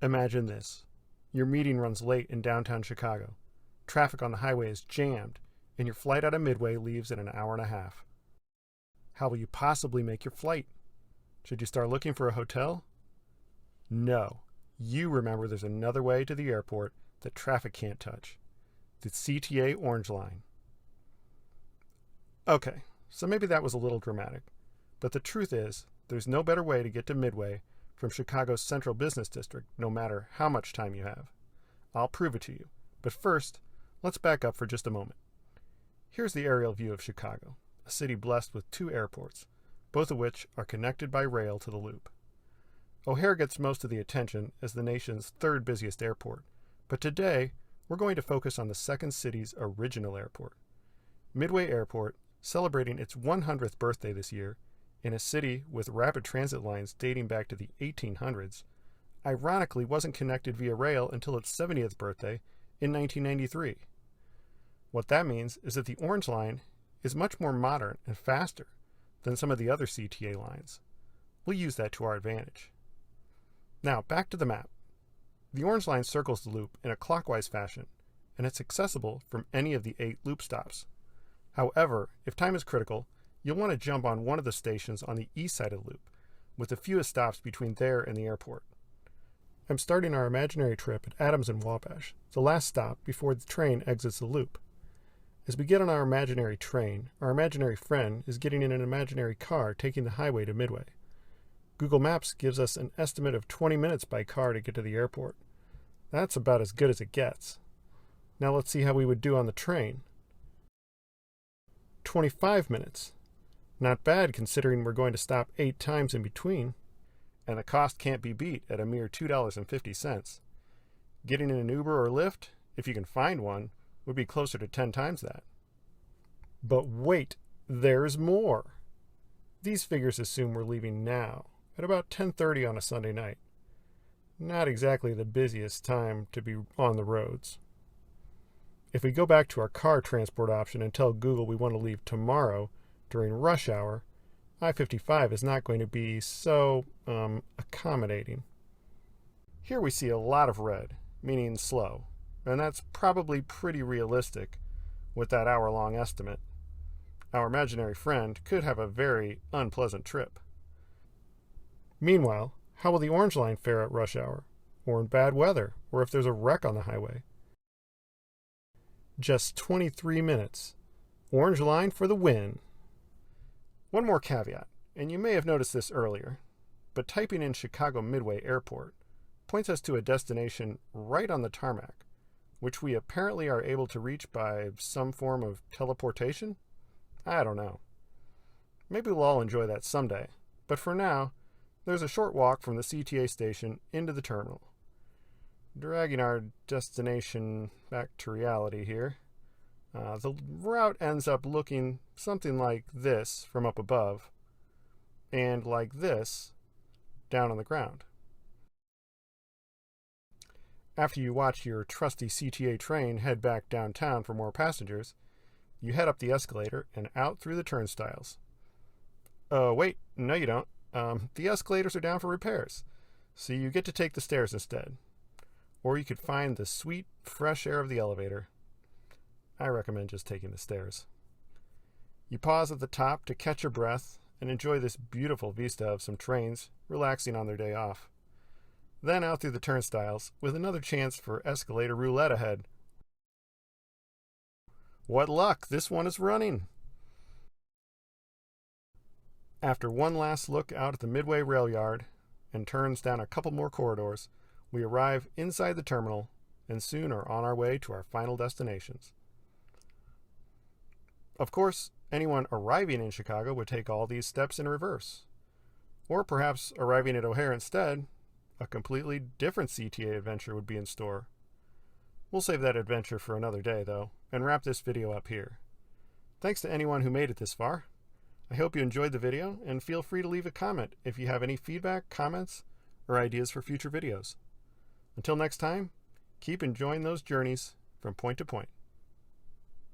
Imagine this. Your meeting runs late in downtown Chicago. Traffic on the highway is jammed, and your flight out of Midway leaves in an hour and a half. How will you possibly make your flight? Should you start looking for a hotel? No. You remember there's another way to the airport that traffic can't touch. The CTA Orange Line. Okay, so maybe that was a little dramatic, but the truth is, there's no better way to get to Midway from Chicago's central business district, no matter how much time you have. I'll prove it to you, but first, let's back up for just a moment. Here's the aerial view of Chicago, a city blessed with two airports, both of which are connected by rail to the Loop. O'Hare gets most of the attention as the nation's third busiest airport, but today we're going to focus on the second city's original airport. Midway Airport, celebrating its 100th birthday this year, in a city with rapid transit lines dating back to the 1800s, ironically wasn't connected via rail until its 70th birthday in 1993. What that means is that the Orange Line is much more modern and faster than some of the other CTA lines. We'll use that to our advantage. Now, back to the map. The Orange Line circles the Loop in a clockwise fashion, and it's accessible from any of the 8 Loop stops. However, if time is critical, you'll want to jump on one of the stations on the east side of the Loop, with the fewest stops between there and the airport. I'm starting our imaginary trip at Adams and Wabash, the last stop before the train exits the Loop. As we get on our imaginary train, our imaginary friend is getting in an imaginary car taking the highway to Midway. Google Maps gives us an estimate of 20 minutes by car to get to the airport. That's about as good as it gets. Now let's see how we would do on the train. 25 minutes. Not bad considering we're going to stop 8 times in between. And the cost can't be beat at a mere $2.50. Getting in an Uber or Lyft, if you can find one, would be closer to 10 times that. But wait, there's more. These figures assume we're leaving now, at about 10:30 on a Sunday night. Not exactly the busiest time to be on the roads. If we go back to our car transport option and tell Google we want to leave tomorrow during rush hour, I-55 is not going to be so accommodating. Here we see a lot of red, meaning slow, and that's probably pretty realistic with that hour-long estimate. Our imaginary friend could have a very unpleasant trip. Meanwhile, how will the Orange Line fare at rush hour, or in bad weather, or if there's a wreck on the highway? Just 23 minutes. Orange Line for the win. One more caveat, and you may have noticed this earlier, but typing in Chicago Midway Airport points us to a destination right on the tarmac, which we apparently are able to reach by some form of teleportation? I don't know. Maybe we'll all enjoy that someday, but for now, there's a short walk from the CTA station into the terminal. Dragging our destination back to reality here. The route ends up looking something like this from up above, and like this down on the ground. After you watch your trusty CTA train head back downtown for more passengers, you head up the escalator and out through the turnstiles. Oh, wait, no you don't. The escalators are down for repairs, so you get to take the stairs instead. Or you could find the sweet, fresh air of the elevator. I recommend just taking the stairs. You pause at the top to catch your breath and enjoy this beautiful vista of some trains relaxing on their day off. Then out through the turnstiles with another chance for escalator roulette ahead. What luck, this one is running! After one last look out at the Midway rail yard and turns down a couple more corridors, we arrive inside the terminal and soon are on our way to our final destinations. Of course, anyone arriving in Chicago would take all these steps in reverse. Or perhaps arriving at O'Hare instead, a completely different CTA adventure would be in store. We'll save that adventure for another day, though, and wrap this video up here. Thanks to anyone who made it this far. I hope you enjoyed the video, and feel free to leave a comment if you have any feedback, comments, or ideas for future videos. Until next time, keep enjoying those journeys from point to point.